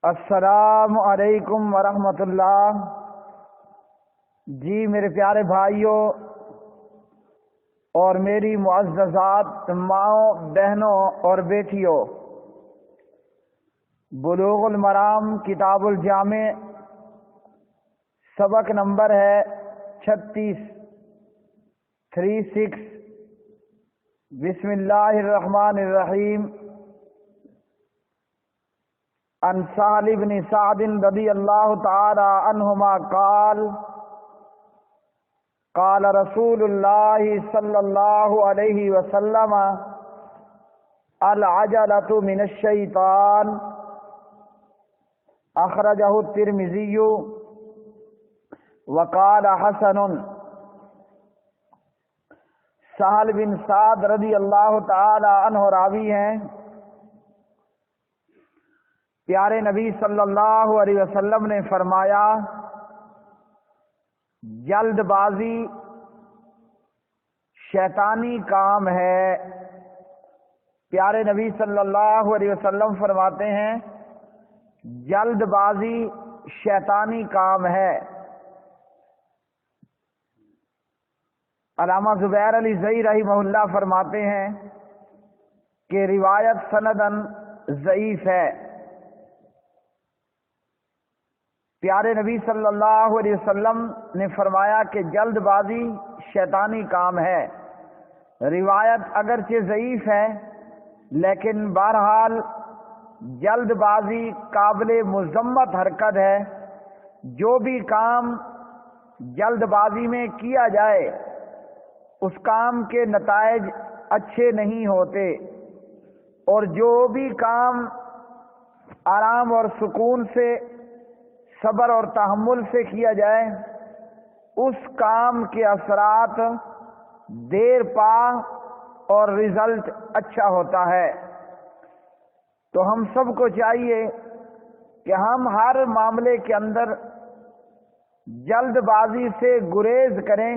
السلام علیکم ورحمۃ اللہ۔ جی میرے پیارے بھائیوں اور میری معززات ماؤں، بہنوں اور بیٹیوں، بلوغ المرام کتاب الجامع سبق نمبر ہے 36 بسم اللہ الرحمن الرحیم۔ عن سہل بن سعد رضی اللہ تعالی عنہما قال قال رسول اللہ صلی اللہ علیہ وسلم العجلۃ من الشیطان، اخرجہ الترمذی وقال حسن۔ سہل بن سعد رضی اللہ تعالی عنہ راوی ہیں، پیارے نبی صلی اللہ علیہ وسلم نے فرمایا جلد بازی شیطانی کام ہے۔ پیارے نبی صلی اللہ علیہ وسلم فرماتے ہیں جلد بازی شیطانی کام ہے۔ علامہ زبیر علی زئی رحمہ اللہ فرماتے ہیں کہ روایت سندن ضعیف ہے۔ پیارے نبی صلی اللہ علیہ وسلم نے فرمایا کہ جلد بازی شیطانی کام ہے۔ روایت اگرچہ ضعیف ہے لیکن بہرحال جلد بازی قابل مذمت حرکت ہے۔ جو بھی کام جلد بازی میں کیا جائے اس کام کے نتائج اچھے نہیں ہوتے، اور جو بھی کام آرام اور سکون سے، صبر اور تحمل سے کیا جائے اس کام کے اثرات دیر پا اور رزلٹ اچھا ہوتا ہے۔ تو ہم سب کو چاہیے کہ ہم ہر معاملے کے اندر جلد بازی سے گریز کریں،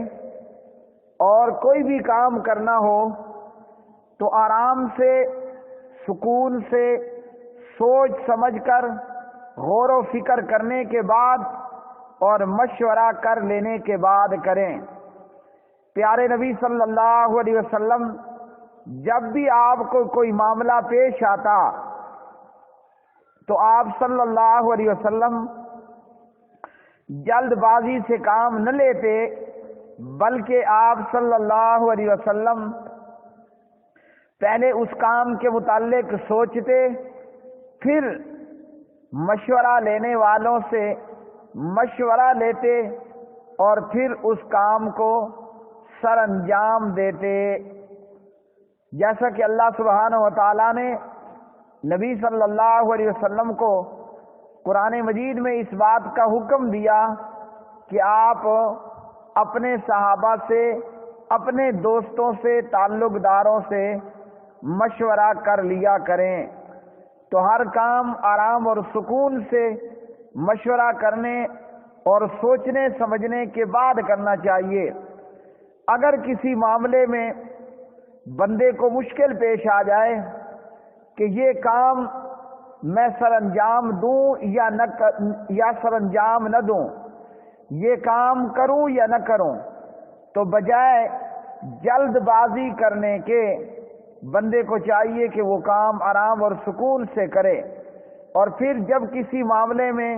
اور کوئی بھی کام کرنا ہو تو آرام سے، سکون سے، سوچ سمجھ کر، غور و فکر کرنے کے بعد اور مشورہ کر لینے کے بعد کریں۔ پیارے نبی صلی اللہ علیہ وسلم جب بھی آپ کو کوئی معاملہ پیش آتا تو آپ صلی اللہ علیہ وسلم جلد بازی سے کام نہ لیتے، بلکہ آپ صلی اللہ علیہ وسلم پہلے اس کام کے متعلق سوچتے، پھر مشورہ لینے والوں سے مشورہ لیتے اور پھر اس کام کو سر انجام دیتے۔ جیسا کہ اللہ سبحانہ و تعالیٰ نے نبی صلی اللہ علیہ وسلم کو قرآن مجید میں اس بات کا حکم دیا کہ آپ اپنے صحابہ سے، اپنے دوستوں سے، تعلق داروں سے مشورہ کر لیا کریں۔ تو ہر کام آرام اور سکون سے مشورہ کرنے اور سوچنے سمجھنے کے بعد کرنا چاہیے۔ اگر کسی معاملے میں بندے کو مشکل پیش آ جائے کہ یہ کام میں سر انجام دوں یا سر انجام نہ دوں، یہ کام کروں یا نہ کروں، تو بجائے جلد بازی کرنے کے بندے کو چاہیے کہ وہ کام آرام اور سکون سے کرے، اور پھر جب کسی معاملے میں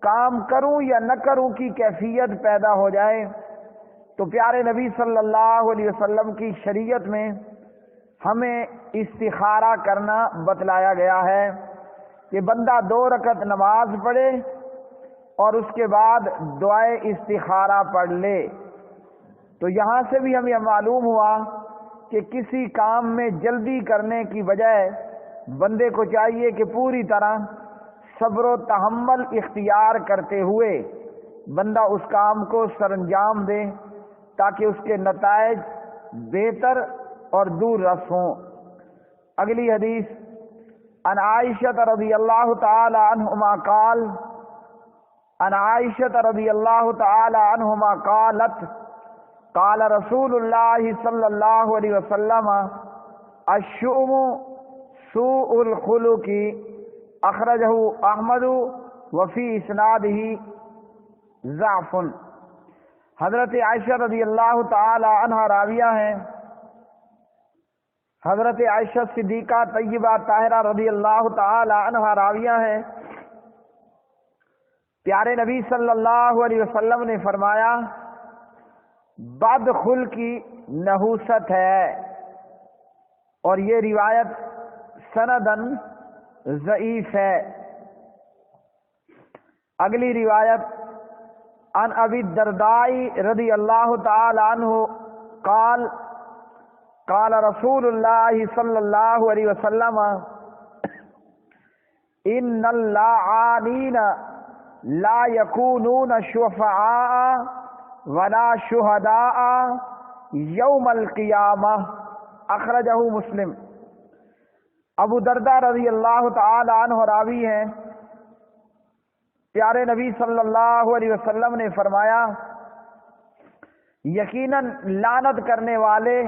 کام کروں یا نہ کروں کی کیفیت پیدا ہو جائے تو پیارے نبی صلی اللہ علیہ وسلم کی شریعت میں ہمیں استخارہ کرنا بتلایا گیا ہے کہ بندہ 2 رکعت نماز پڑھے اور اس کے بعد دعائے استخارہ پڑھ لے۔ تو یہاں سے بھی ہمیں معلوم ہوا کہ کسی کام میں جلدی کرنے کی بجائے بندے کو چاہیے کہ پوری طرح صبر و تحمل اختیار کرتے ہوئے بندہ اس کام کو سر انجام دے تاکہ اس کے نتائج بہتر اور دور رس ہوں۔ اگلی حدیث عن عائشہ رضی اللہ تعالی عنہما قال عن عائشہ رضی اللہ تعالی عنہما قالت قال رسول اللہ صلی اللہ علیہ وسلم الشؤم سوء الخلق اخرجہ احمد وفی اسنادہ ضعف۔ حضرت عائشہ رضی اللہ تعالی عنہا راویہ ہیں، حضرت عائشہ صدیقہ طیبہ طاہرہ رضی اللہ تعالی عنہا راویہ ہیں۔ پیارے نبی صلی اللہ علیہ وسلم نے فرمایا بدخل کی نحوست ہے، اور یہ روایت سندن ضعیف ہے۔ اگلی روایت عن ابی الدرداء رضی اللہ تعالی عنہ قال قال رسول اللہ صلی اللہ علیہ وسلم ان اللعانین لا یکونون شفعاء ولا شہداء یوم القیامہ، اخرجہ مسلم۔ ابو درداء رضی اللہ تعالی عنہ راوی ہیں، پیارے نبی صلی اللہ علیہ وسلم نے فرمایا یقیناً لعنت کرنے والے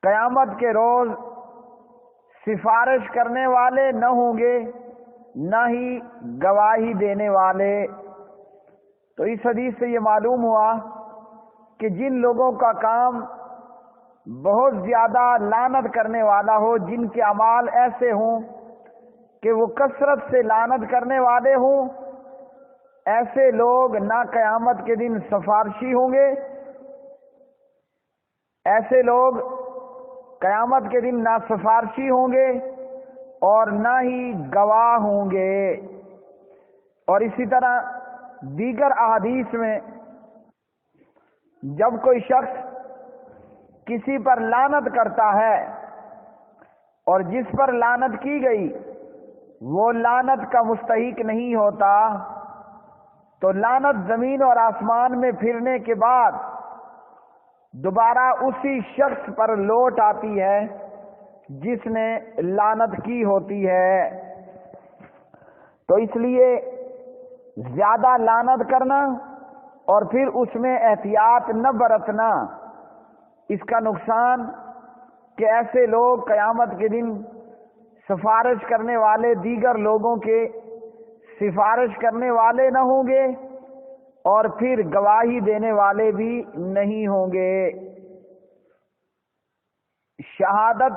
قیامت کے روز سفارش کرنے والے نہ ہوں گے، نہ ہی گواہی دینے والے۔ تو اس حدیث سے یہ معلوم ہوا کہ جن لوگوں کا کام بہت زیادہ لعنت کرنے والا ہو، جن کے اعمال ایسے ہوں کہ وہ کثرت سے لعنت کرنے والے ہوں، ایسے لوگ نہ قیامت کے دن سفارشی ہوں گے، ایسے لوگ قیامت کے دن نہ سفارشی ہوں گے اور نہ ہی گواہ ہوں گے۔ اور اسی طرح دیگر احادیث میں جب کوئی شخص کسی پر لعنت کرتا ہے اور جس پر لعنت کی گئی وہ لعنت کا مستحق نہیں ہوتا، تو لعنت زمین اور آسمان میں پھرنے کے بعد دوبارہ اسی شخص پر لوٹ آتی ہے جس نے لعنت کی ہوتی ہے۔ تو اس لیے زیادہ لعنت کرنا اور پھر اس میں احتیاط نہ برتنا، اس کا نقصان کہ ایسے لوگ قیامت کے دن سفارش کرنے والے دیگر لوگوں کے سفارش کرنے والے نہ ہوں گے اور پھر گواہی دینے والے بھی نہیں ہوں گے۔ شہادت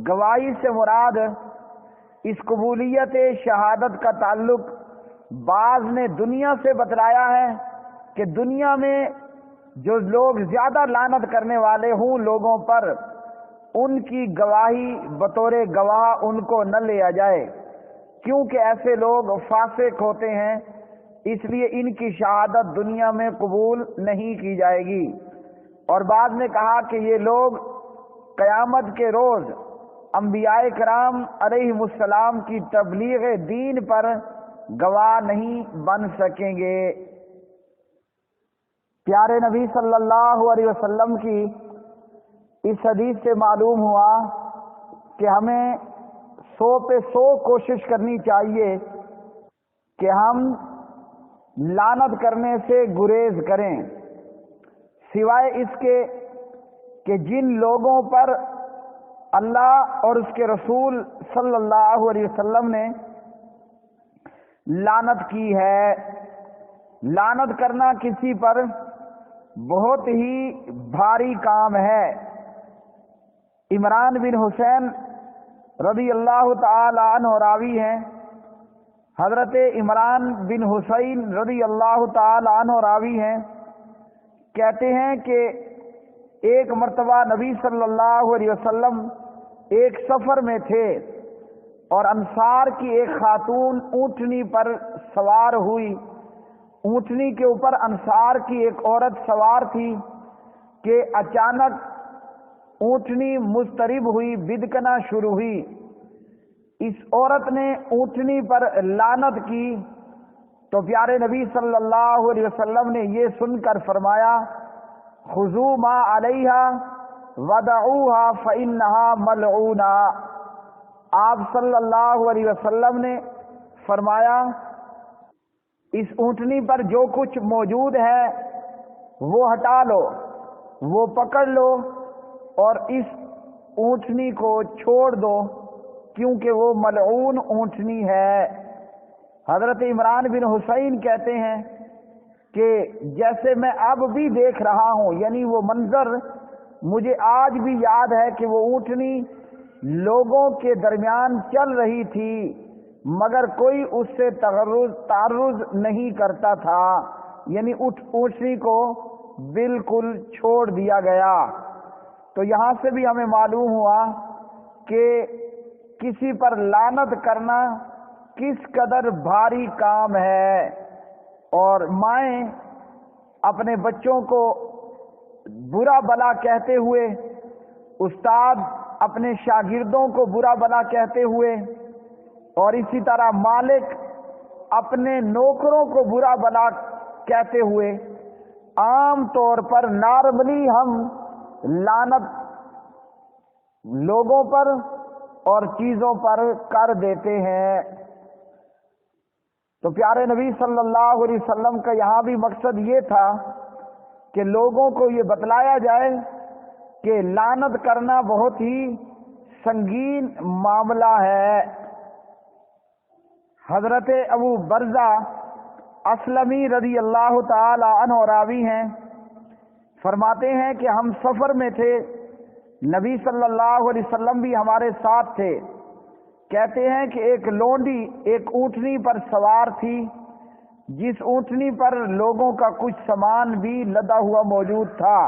گواہی سے مراد اس قبولیت شہادت کا تعلق بعض نے دنیا سے بتلایا ہے کہ دنیا میں جو لوگ زیادہ لعنت کرنے والے ہوں لوگوں پر، ان کی گواہی بطور گواہ ان کو نہ لیا جائے، کیونکہ ایسے لوگ فاسق ہوتے ہیں، اس لیے ان کی شہادت دنیا میں قبول نہیں کی جائے گی۔ اور بعض نے کہا کہ یہ لوگ قیامت کے روز انبیاء کرام علیہم السلام کی تبلیغ دین پر گواہ نہیں بن سکیں گے۔ پیارے نبی صلی اللہ علیہ وسلم کی اس حدیث سے معلوم ہوا کہ ہمیں 100% کوشش کرنی چاہیے کہ ہم لعنت کرنے سے گریز کریں، سوائے اس کے کہ جن لوگوں پر اللہ اور اس کے رسول صلی اللہ علیہ وسلم نے لعنت کی ہے۔ لعنت کرنا کسی پر بہت ہی بھاری کام ہے۔ عمران بن حسین رضی اللہ تعالی عنہ راوی ہیں، حضرت عمران بن حسین رضی اللہ تعالی عنہ راوی ہیں، کہتے ہیں کہ ایک مرتبہ نبی صلی اللہ علیہ وسلم ایک سفر میں تھے اور انصار کی ایک خاتون اونٹنی پر سوار ہوئی۔ اونٹنی کے اوپر انصار کی ایک عورت سوار تھی کہ اچانک اونٹنی مضطرب ہوئی، بدکنا شروع ہوئی۔ اس عورت نے اونٹنی پر لعنت کی تو پیارے نبی صلی اللہ علیہ وسلم نے یہ سن کر فرمایا خذوا ما علیہا ودعوها فإنها ملعونہ۔ آپ صلی اللہ علیہ وسلم نے فرمایا اس اونٹنی پر جو کچھ موجود ہے وہ ہٹا لو، وہ پکڑ لو اور اس اونٹنی کو چھوڑ دو، کیونکہ وہ ملعون اونٹنی ہے۔ حضرت عمران بن حسین کہتے ہیں کہ جیسے میں اب بھی دیکھ رہا ہوں، یعنی وہ منظر مجھے آج بھی یاد ہے کہ وہ اونٹنی لوگوں کے درمیان چل رہی تھی مگر کوئی اس سے تعرض نہیں کرتا تھا، یعنی اونٹنی کو بالکل چھوڑ دیا گیا۔ تو یہاں سے بھی ہمیں معلوم ہوا کہ کسی پر لعنت کرنا کس قدر بھاری کام ہے، اور مائیں اپنے بچوں کو برا بلا کہتے ہوئے، استاد اپنے شاگردوں کو برا بلا کہتے ہوئے، اور اسی طرح مالک اپنے نوکروں کو برا بلا کہتے ہوئے عام طور پر نارملی ہم لعنت لوگوں پر اور چیزوں پر کر دیتے ہیں۔ تو پیارے نبی صلی اللہ علیہ وسلم کا یہاں بھی مقصد یہ تھا کہ لوگوں کو یہ بتلایا جائے کہ لعنت کرنا بہت ہی سنگین معاملہ ہے۔ حضرت ابو برزہ اسلمی رضی اللہ تعالی عنہ راوی ہیں، فرماتے ہیں کہ ہم سفر میں تھے، نبی صلی اللہ علیہ وسلم بھی ہمارے ساتھ تھے۔ کہتے ہیں کہ ایک لونڈی ایک اونٹنی پر سوار تھی، جس اونٹنی پر لوگوں کا کچھ سامان بھی لدا ہوا موجود تھا۔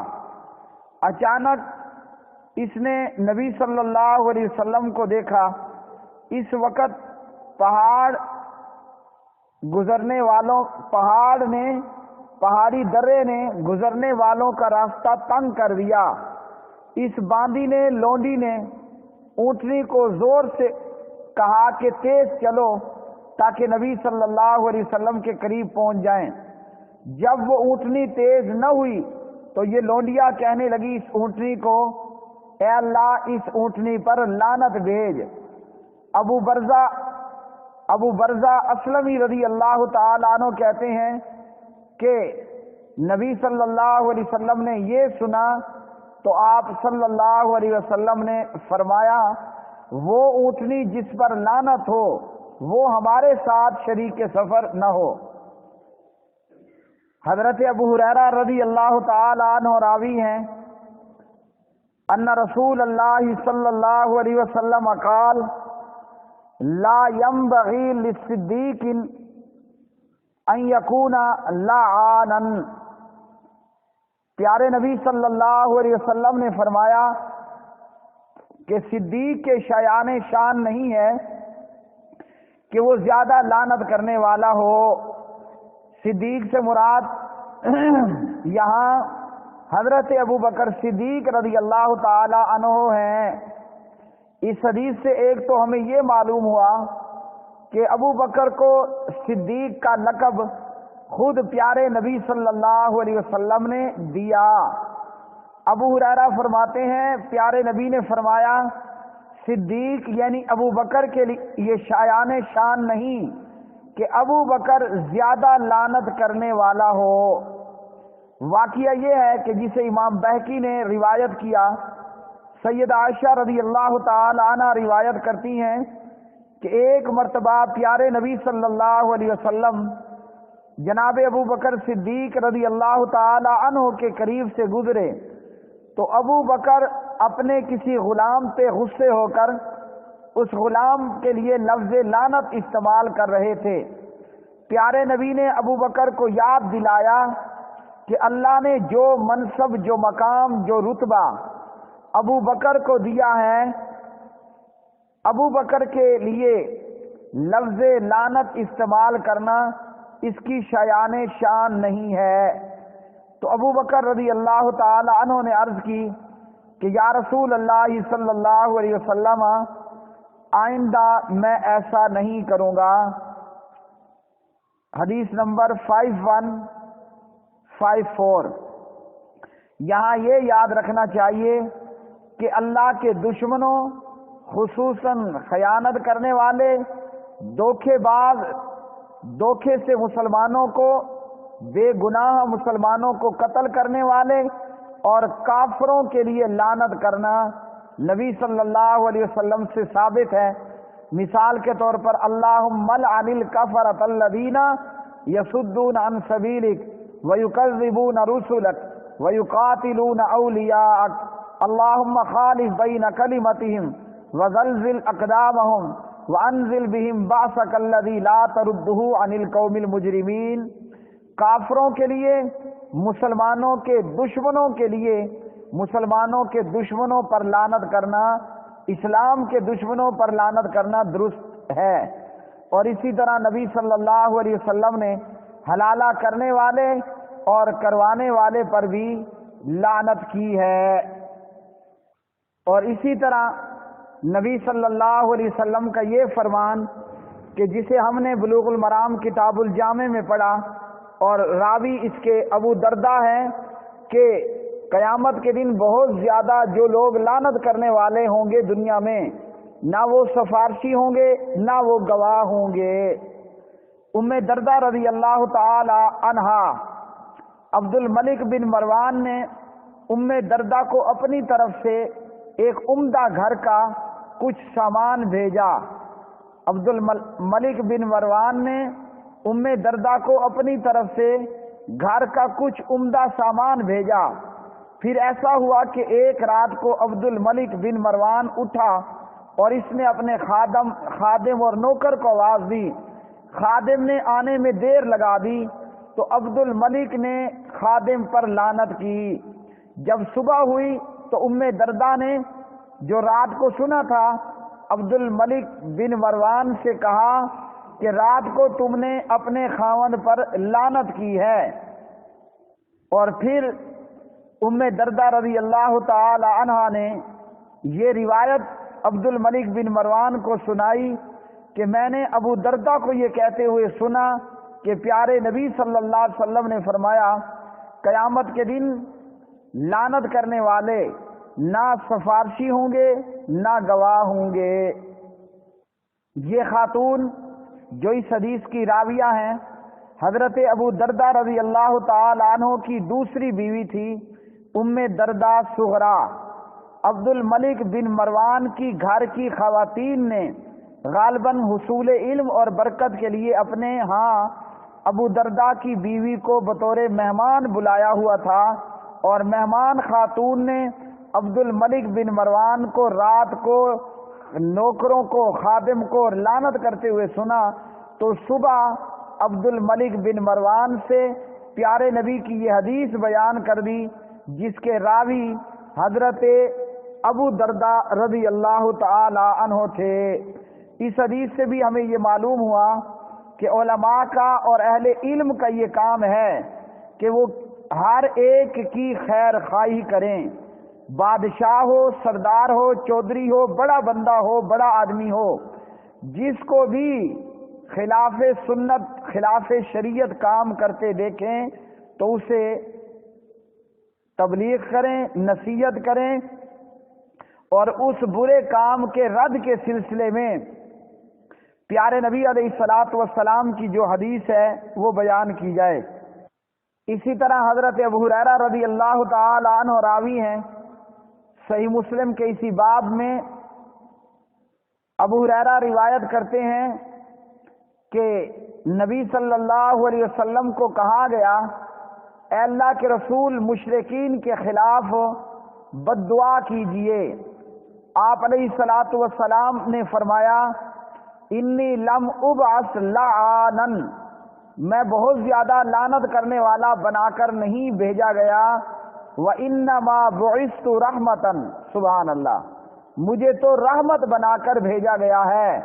اچانک اس نے نبی صلی اللہ علیہ وسلم کو دیکھا۔ اس وقت پہاڑی درے نے گزرنے والوں کا راستہ تنگ کر دیا۔ اس باندی نے لونڈی نے اونٹنی کو زور سے کہا کہ تیز چلو تاکہ نبی صلی اللہ علیہ وسلم کے قریب پہنچ جائیں۔ جب وہ اونٹنی تیز نہ ہوئی تو یہ لونڈیا کہنے لگی اس اونٹنی کو، اے اللہ اس اونٹنی پر لعنت بھیج۔ ابو برزہ اسلمی رضی اللہ تعالی عنہ کہتے ہیں کہ نبی صلی اللہ علیہ وسلم نے یہ سنا تو آپ صلی اللہ علیہ وسلم نے فرمایا، وہ اونٹنی جس پر لعنت ہو وہ ہمارے ساتھ شریک سفر نہ ہو۔ حضرت ابو ہریرہ رضی اللہ تعالی عنہ راوی ہیں، ان رسول اللہ صلی اللہ علیہ وسلم قال لا ينبغي للصدیق ان یکون لعانا۔ پیارے نبی صلی اللہ علیہ وسلم نے فرمایا کہ صدیق کے شایان شان نہیں ہے کہ وہ زیادہ لعنت کرنے والا ہو۔ صدیق سے مراد یہاں حضرت ابو بکر صدیق رضی اللہ تعالی عنہ ہیں۔ اس حدیث سے ایک تو ہمیں یہ معلوم ہوا کہ ابو بکر کو صدیق کا لقب خود پیارے نبی صلی اللہ علیہ وسلم نے دیا۔ ابو ہریرہ فرماتے ہیں پیارے نبی نے فرمایا صدیق یعنی ابو بکر کے لیے یہ شایان شان نہیں کہ ابو بکر زیادہ لعنت کرنے والا ہو۔ واقعہ یہ ہے کہ جسے امام بہقی نے روایت کیا، سید عائشہ رضی اللہ تعالی عنہ روایت کرتی ہیں کہ ایک مرتبہ پیارے نبی صلی اللہ علیہ وسلم جناب ابو بکر صدیق رضی اللہ تعالی عنہ کے قریب سے گزرے تو ابو بکر اپنے کسی غلام پہ غصے ہو کر اس غلام کے لیے لفظ لعنت استعمال کر رہے تھے۔ پیارے نبی نے ابو بکر کو یاد دلایا کہ اللہ نے جو منصب، جو مقام، جو رتبہ ابو بکر کو دیا ہے، ابو بکر کے لیے لفظ لعنت استعمال کرنا اس کی شایان شان نہیں ہے۔ تو ابو بکر رضی اللہ تعالی عنہ نے عرض کی کہ یا رسول اللہ صلی اللہ علیہ وسلم آئندہ میں ایسا نہیں کروں گا۔ حدیث نمبر 5154۔ یہاں یہ یاد رکھنا چاہیے کہ اللہ کے دشمنوں، خصوصاً خیانت کرنے والے، دھوکے باز، دھوکے سے مسلمانوں کو، بے گناہ مسلمانوں کو قتل کرنے والے اور کافروں کے لیے لعنت کرنا نبی صلی اللہ علیہ وسلم سے ثابت ہے مثال کے طور پر اللہم لعن الکفرۃ الذین یصدون عن سبیلک ویکذبون رسلک ویقاتلون اولیاءک اللہم خالف بین کلمتہم وزلزل اقدامہم وانزل بہم بأسک الذی لا تردہ عن القوم المجرمین۔ کافروں کے لیے، مسلمانوں کے دشمنوں کے لیے، مسلمانوں کے دشمنوں پر لعنت کرنا، اسلام کے دشمنوں پر لعنت کرنا درست ہے۔ اور اسی طرح نبی صلی اللہ علیہ وسلم نے حلالہ کرنے والے اور کروانے والے پر بھی لعنت کی ہے۔ اور اسی طرح نبی صلی اللہ علیہ وسلم کا یہ فرمان کہ جسے ہم نے بلوغ المرام کتاب الجامع میں پڑھا اور راوی اس کے ابو درداء ہیں کہ قیامت کے دن بہت زیادہ جو لوگ لعنت کرنے والے ہوں گے دنیا میں، نہ وہ سفارشی ہوں گے نہ وہ گواہ ہوں گے۔ ام درداء رضی اللہ تعالی عنہا، عبد الملک بن مروان نے ام درداء کو اپنی طرف سے ایک عمدہ گھر کا کچھ سامان بھیجا۔ عبد الملک بن مروان نے ام درداء کو اپنی طرف سے گھر کا کچھ عمدہ سامان بھیجا۔ پھر ایسا ہوا کہ ایک رات کو عبد الملک بن مروان اٹھا اور اس نے اپنے خادم اور نوکر کو آواز دی۔ خادم نے آنے میں دیر لگا دی تو عبد الملک نے خادم پر لعنت کی۔ جب صبح ہوئی تو ام درداء نے جو رات کو سنا تھا عبد الملک بن مروان سے کہا کہ رات کو تم نے اپنے خاوند پر لعنت کی ہے۔ اور پھر ام درداء رضی اللہ تعالی عنہا نے یہ روایت عبد الملک بن مروان کو سنائی کہ میں نے ابو درداء کو یہ کہتے ہوئے سنا کہ پیارے نبی صلی اللہ علیہ وسلم نے فرمایا قیامت کے دن لعنت کرنے والے نہ سفارشی ہوں گے نہ گواہ ہوں گے۔ یہ خاتون جو اس حدیث کی راویہ ہیں حضرت ابو درداء رضی اللہ تعالی عنہ کی دوسری بیوی تھی ام درداء صغرا۔ عبد الملک بن مروان کی گھر کی خواتین نے غالباً حصول علم اور برکت کے لیے اپنے ہاں ابو درداء کی بیوی کو بطور مہمان بلایا ہوا تھا، اور مہمان خاتون نے عبد الملک بن مروان کو رات کو نوکروں کو خادم کو لعنت کرتے ہوئے سنا تو صبح عبد الملک بن مروان سے پیارے نبی کی یہ حدیث بیان کر دی جس کے راوی حضرت ابو درداء رضی اللہ تعالی عنہ تھے۔ اس حدیث سے بھی ہمیں یہ معلوم ہوا کہ علماء کا اور اہل علم کا یہ کام ہے کہ وہ ہر ایک کی خیر خواہی کریں، بادشاہ ہو، سردار ہو، چودھری ہو، بڑا بندہ ہو، بڑا آدمی ہو، جس کو بھی خلاف سنت خلاف شریعت کام کرتے دیکھیں تو اسے تبلیغ کریں، نصیحت کریں، اور اس برے کام کے رد کے سلسلے میں پیارے نبی علیہ الصلوۃ والسلام کی جو حدیث ہے وہ بیان کی جائے۔ اسی طرح حضرت ابو ہریرہ رضی اللہ تعالی عنہ راوی ہیں، صحیح مسلم کے اسی باب میں ابو ہریرہ روایت کرتے ہیں کہ نبی صلی اللہ علیہ وسلم کو کہا گیا اے اللہ کے رسول مشرکین کے خلاف بد دعا کیجئے۔ آپ علیہ الصلوۃ والسلام نے فرمایا انی لم ابعث لعانا، میں بہت زیادہ لعنت کرنے والا بنا کر نہیں بھیجا گیا، وانما بعثت رحمتا، سبحان اللہ، مجھے تو رحمت بنا کر بھیجا گیا ہے۔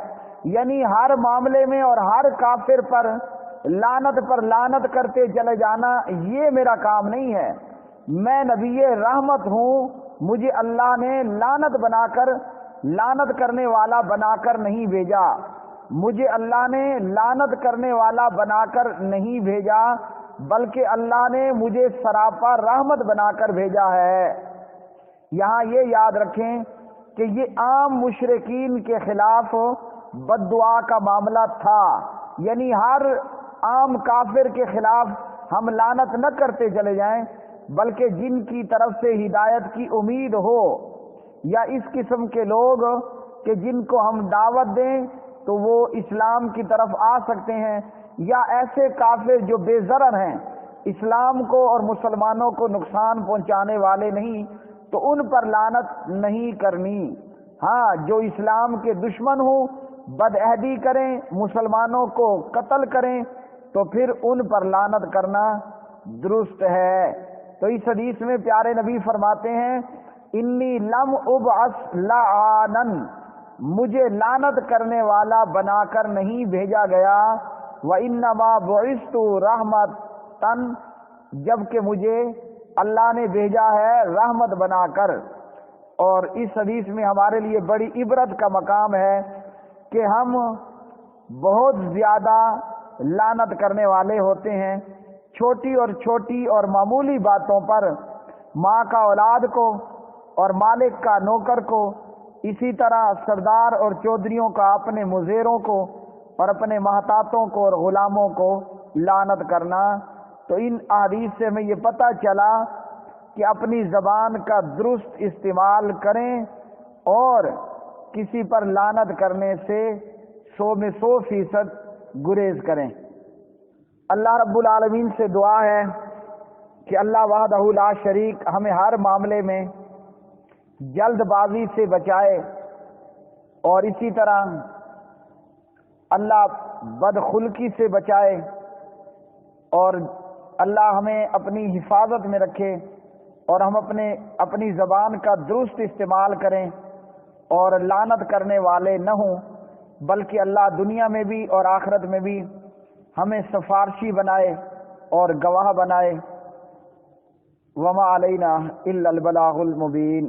یعنی ہر معاملے میں اور ہر کافر پر لعنت کرتے چلے جانا یہ میرا کام نہیں ہے، میں نبی رحمت ہوں، مجھے اللہ نے لعنت کرنے والا بنا کر نہیں بھیجا، مجھے اللہ نے لعنت کرنے والا بنا کر نہیں بھیجا، بلکہ اللہ نے مجھے سراپا رحمت بنا کر بھیجا ہے۔ یہاں یہ یاد رکھیں کہ یہ عام مشرکین کے خلاف بد دعا کا معاملہ تھا، یعنی ہر عام کافر کے خلاف ہم لعنت نہ کرتے چلے جائیں، بلکہ جن کی طرف سے ہدایت کی امید ہو، یا اس قسم کے لوگ کہ جن کو ہم دعوت دیں تو وہ اسلام کی طرف آ سکتے ہیں، یا ایسے کافر جو بے ضرر ہیں، اسلام کو اور مسلمانوں کو نقصان پہنچانے والے نہیں، تو ان پر لعنت نہیں کرنی۔ ہاں، جو اسلام کے دشمن ہوں، بدعہدی کریں، مسلمانوں کو قتل کریں، تو پھر ان پر لعنت کرنا درست ہے۔ تو اس حدیث میں پیارے نبی فرماتے ہیں، انی لم ابعث لعانن، مجھے لعنت کرنے والا بنا کر نہیں بھیجا گیا، وانما بعثت رحمتا، جبکہ مجھے اللہ نے بھیجا ہے رحمت بنا کر۔ اور اس حدیث میں ہمارے لیے بڑی عبرت کا مقام ہے کہ ہم بہت زیادہ لعنت کرنے والے ہوتے ہیں، چھوٹی اور معمولی باتوں پر، ماں کا اولاد کو اور مالک کا نوکر کو، اسی طرح سردار اور چودھریوں کا اپنے مزیروں کو اور اپنے محتاطوں کو اور غلاموں کو لعنت کرنا۔ تو ان احادیث سے ہمیں یہ پتہ چلا کہ اپنی زبان کا درست استعمال کریں اور کسی پر لعنت کرنے سے 100% گریز کریں۔ اللہ رب العالمین سے دعا ہے کہ اللہ وحدہ لا شریک ہمیں ہر معاملے میں جلد بازی سے بچائے، اور اسی طرح اللہ بدخلقی سے بچائے، اور اللہ ہمیں اپنی حفاظت میں رکھے، اور ہم اپنی زبان کا درست استعمال کریں اور لعنت کرنے والے نہ ہوں، بلکہ اللہ دنیا میں بھی اور آخرت میں بھی ہمیں سفارشی بنائے اور گواہ بنائے۔ وما علینا الا البلاغ المبین۔